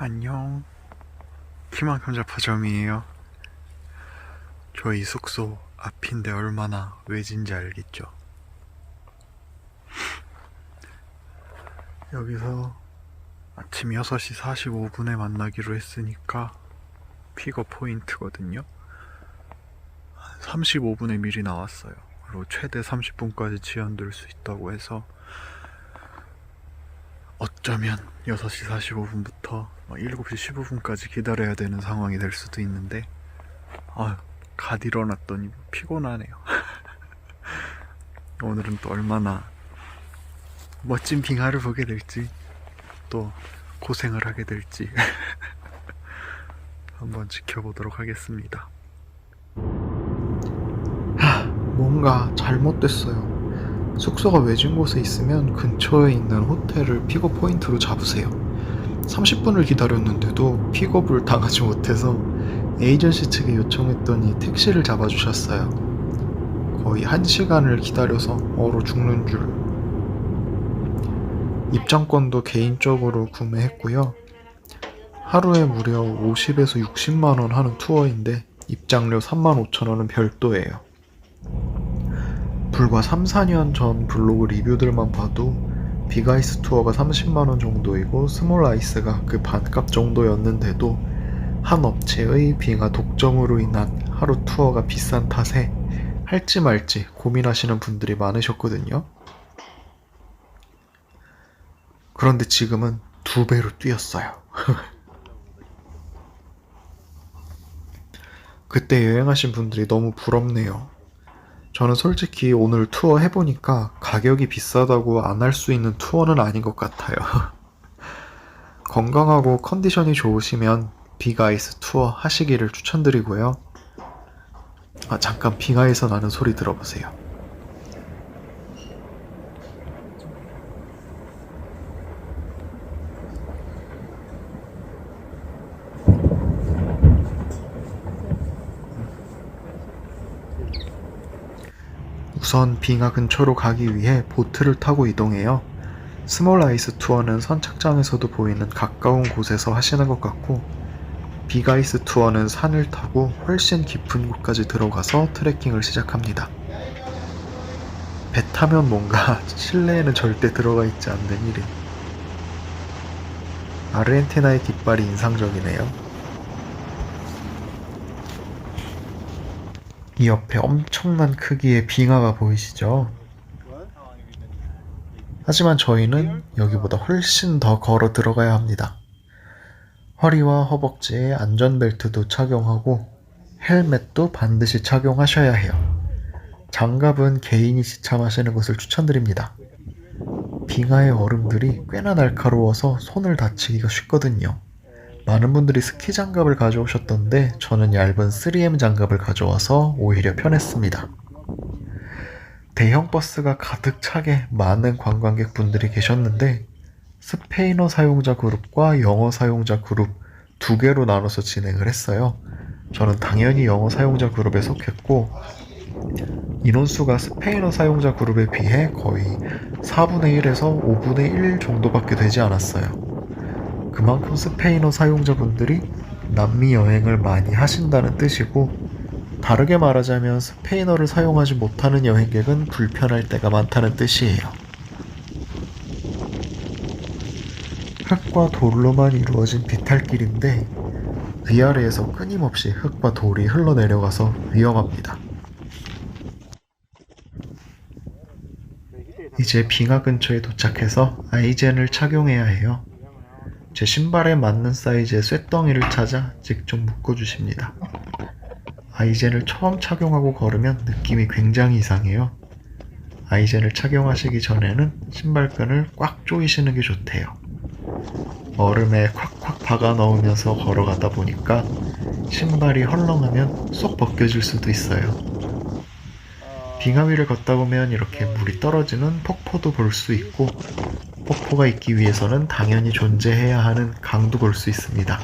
안녕, 키만큼 자파점이에요. 저희 숙소 앞인데 얼마나 외진지 알겠죠? 여기서 아침 6시 45분에 만나기로 했으니까 픽업 포인트거든요. 35분에 미리 나왔어요. 그리고 최대 30분까지 지연될 수 있다고 해서 어쩌면 6시 45분부터 7시 15분까지 기다려야 되는 상황이 될 수도 있는데 갓 일어났더니 피곤하네요. 오늘은 또 얼마나 멋진 빙하를 보게 될지 또 고생을 하게 될지 한번 지켜보도록 하겠습니다. 뭔가 잘못됐어요. 숙소가 외진 곳에 있으면 근처에 있는 호텔을 픽업 포인트로 잡으세요. 30분을 기다렸는데도 픽업을 당하지 못해서 에이전시 측에 요청했더니 택시를 잡아주셨어요. 거의 1시간을 기다려서 얼어 죽는 줄. 입장권도 개인적으로 구매했고요. 하루에 무려 50에서 60만원 하는 투어인데 입장료 35,000원은 별도예요. 불과 3, 4년 전 블로그 리뷰들만 봐도 빅아이스 투어가 30만원 정도이고 스몰 아이스가 그 반값 정도였는데도 한 업체의 빙하 독점으로 인한 하루 투어가 비싼 탓에 할지 말지 고민하시는 분들이 많으셨거든요. 그런데 지금은 2배로 뛰었어요. 그때 여행하신 분들이 너무 부럽네요. 저는 솔직히 오늘 투어 해보니까 가격이 비싸다고 안 할 수 있는 투어는 아닌 것 같아요. 건강하고 컨디션이 좋으시면 빅아이스 투어 하시기를 추천드리고요. 잠깐 빙하에서 나는 소리 들어보세요. 우선 빙하 근처로 가기 위해 보트를 타고 이동해요. 스몰 아이스 투어는 선착장에서도 보이는 가까운 곳에서 하시는 것 같고, 빅아이스 투어는 산을 타고 훨씬 깊은 곳까지 들어가서 트레킹을 시작합니다. 배 타면 뭔가 실내에는 절대 들어가 있지 않는 일이. 아르헨티나의 깃발이 인상적이네요. 이 옆에 엄청난 크기의 빙하가 보이시죠? 하지만 저희는 여기보다 훨씬 더 걸어 들어가야 합니다. 허리와 허벅지에 안전벨트도 착용하고 헬멧도 반드시 착용하셔야 해요. 장갑은 개인이 지참하시는 것을 추천드립니다. 빙하의 얼음들이 꽤나 날카로워서 손을 다치기가 쉽거든요. 많은 분들이 스키 장갑을 가져오셨던데 저는 얇은 3M 장갑을 가져와서 오히려 편했습니다. 대형 버스가 가득 차게 많은 관광객분들이 계셨는데 스페인어 사용자 그룹과 영어 사용자 그룹 2개로 나눠서 진행을 했어요. 저는 당연히 영어 사용자 그룹에 속했고 인원수가 스페인어 사용자 그룹에 비해 거의 4분의 1에서 5분의 1 정도밖에 되지 않았어요. 그만큼 스페인어 사용자분들이 남미 여행을 많이 하신다는 뜻이고, 다르게 말하자면 스페인어를 사용하지 못하는 여행객은 불편할 때가 많다는 뜻이에요. 흙과 돌로만 이루어진 비탈길인데 위아래에서 끊임없이 흙과 돌이 흘러내려가서 위험합니다. 이제 빙하 근처에 도착해서 아이젠을 착용해야 해요. 제 신발에 맞는 사이즈의 쇳덩이를 찾아 직접 묶어주십니다. 아이젠을 처음 착용하고 걸으면 느낌이 굉장히 이상해요. 아이젠을 착용하시기 전에는 신발끈을 꽉 조이시는 게 좋대요. 얼음에 콱콱 박아 넣으면서 걸어가다 보니까 신발이 헐렁하면 쏙 벗겨질 수도 있어요. 빙하 위를 걷다 보면 이렇게 물이 떨어지는 폭포도 볼 수 있고, 폭포가 있기 위해서는 당연히 존재해야 하는 강도 볼 수 있습니다.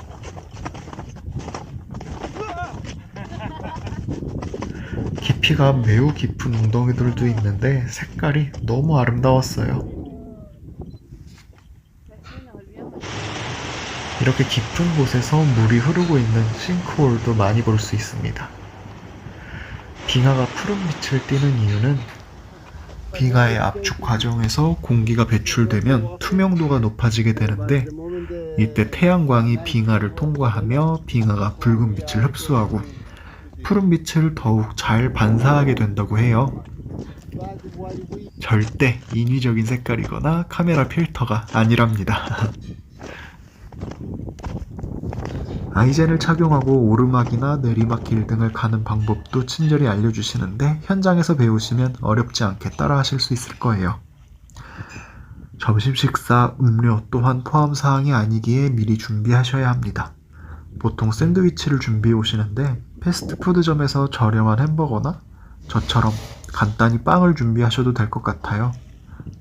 깊이가 매우 깊은 웅덩이들도 있는데 색깔이 너무 아름다웠어요. 이렇게 깊은 곳에서 물이 흐르고 있는 싱크홀도 많이 볼 수 있습니다. 빙하가 푸른 빛을 띠는 이유는 빙하의 압축 과정에서 공기가 배출되면 투명도가 높아지게 되는데, 이때 태양광이 빙하를 통과하며 빙하가 붉은 빛을 흡수하고 푸른 빛을 더욱 잘 반사하게 된다고 해요. 절대 인위적인 색깔이거나 카메라 필터가 아니랍니다. 아이젠을 착용하고 오르막이나 내리막길 등을 가는 방법도 친절히 알려주시는데, 현장에서 배우시면 어렵지 않게 따라 하실 수 있을 거예요. 점심 식사, 음료 또한 포함 사항이 아니기에 미리 준비하셔야 합니다. 보통 샌드위치를 준비해 오시는데 패스트푸드점에서 저렴한 햄버거나 저처럼 간단히 빵을 준비하셔도 될 것 같아요.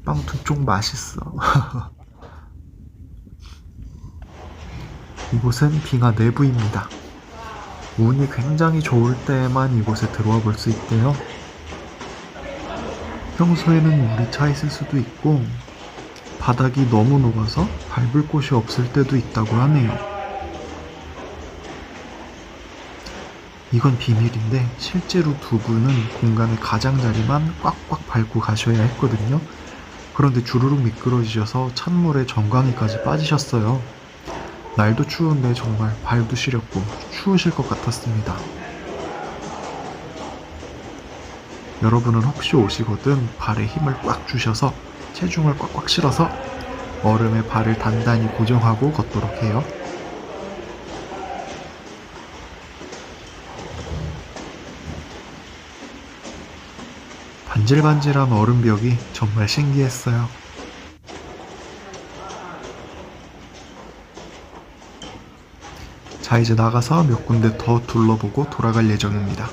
빵 두 쪽 맛있어. 이곳은 빙하 내부입니다. 운이 굉장히 좋을 때에만 이곳에 들어와 볼 수 있대요. 평소에는 물이 차 있을 수도 있고 바닥이 너무 녹아서 밟을 곳이 없을 때도 있다고 하네요. 이건 비밀인데 실제로 두 분은 공간의 가장자리만 꽉꽉 밟고 가셔야 했거든요. 그런데 주르륵 미끄러지셔서 찬물에 정강이까지 빠지셨어요. 날도 추운데 정말 발도 시렵고 추우실 것 같았습니다. 여러분은 혹시 오시거든 발에 힘을 꽉 주셔서 체중을 꽉꽉 실어서 얼음에 발을 단단히 고정하고 걷도록 해요. 반질반질한 얼음벽이 정말 신기했어요. 자, 이제 나가서 몇 군데 더 둘러보고 돌아갈 예정입니다.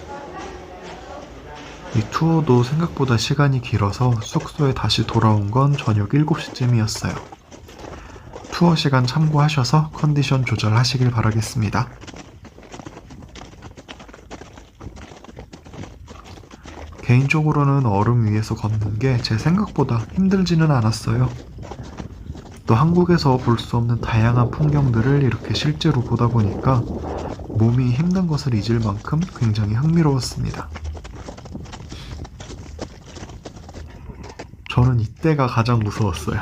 이 투어도 생각보다 시간이 길어서 숙소에 다시 돌아온 건 저녁 7시쯤이었어요. 투어 시간 참고하셔서 컨디션 조절하시길 바라겠습니다. 개인적으로는 얼음 위에서 걷는 게 제 생각보다 힘들지는 않았어요. 또 한국에서 볼 수 없는 다양한 풍경들을 이렇게 실제로 보다 보니까 몸이 힘든 것을 잊을 만큼 굉장히 흥미로웠습니다. 저는 이때가 가장 무서웠어요.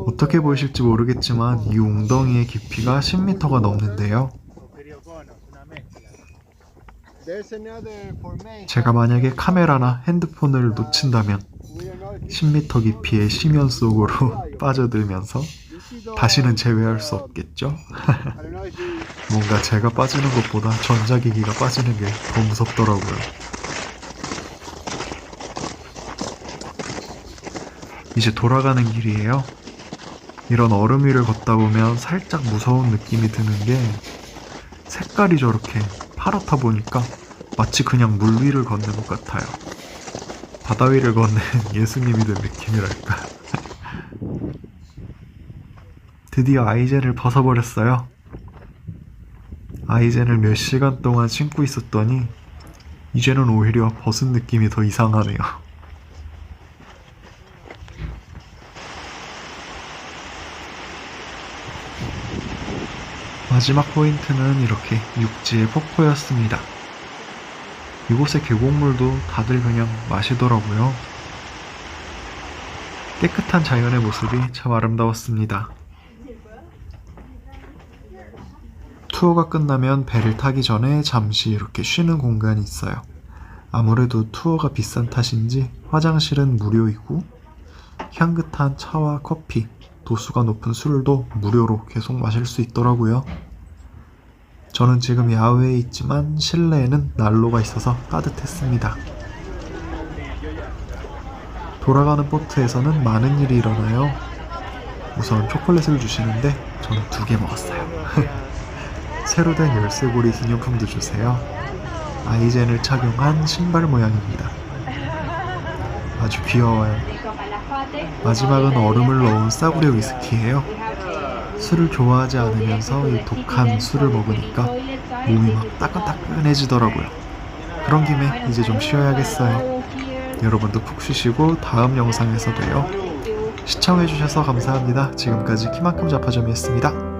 어떻게 보이실지 모르겠지만 이 웅덩이의 깊이가 10m가 넘는데요. 제가 만약에 카메라나 핸드폰을 놓친다면 10m 깊이의 심연 속으로 빠져들면서 다시는 제외할 수 없겠죠? 뭔가 제가 빠지는 것보다 전자기기가 빠지는 게 더 무섭더라고요. 이제 돌아가는 길이에요. 이런 얼음 위를 걷다 보면 살짝 무서운 느낌이 드는 게 색깔이 저렇게 파랗다 보니까 마치 그냥 물 위를 걷는 것 같아요. 바다 위를 걷는 예수님이 된 느낌이랄까. 드디어 아이젠을 벗어버렸어요. 아이젠을 몇 시간 동안 신고 있었더니 이제는 오히려 벗은 느낌이 더 이상하네요. 마지막 포인트는 이렇게 육지의 폭포였습니다. 이곳의 계곡물도 다들 그냥 마시더라고요. 깨끗한 자연의 모습이 참 아름다웠습니다. 투어가 끝나면 배를 타기 전에 잠시 이렇게 쉬는 공간이 있어요. 아무래도 투어가 비싼 탓인지 화장실은 무료이고 향긋한 차와 커피, 도수가 높은 술도 무료로 계속 마실 수 있더라고요. 저는 지금 야외에 있지만 실내에는 난로가 있어서 따뜻했습니다. 돌아가는 보트에서는 많은 일이 일어나요. 우선 초콜릿을 주시는데 저는 2개 먹었어요. 새로 된 열쇠고리 기념품도 주세요. 아이젠을 착용한 신발 모양입니다. 아주 귀여워요. 마지막은 얼음을 넣은 싸구려 위스키예요. 술을 좋아하지 않으면서 이 독한 술을 먹으니까 몸이 막 따끈따끈해지더라고요. 그런 김에 이제 좀 쉬어야겠어요. 여러분도 푹 쉬시고 다음 영상에서 봬요. 시청해주셔서 감사합니다. 지금까지 키만큼 잡화점이었습니다.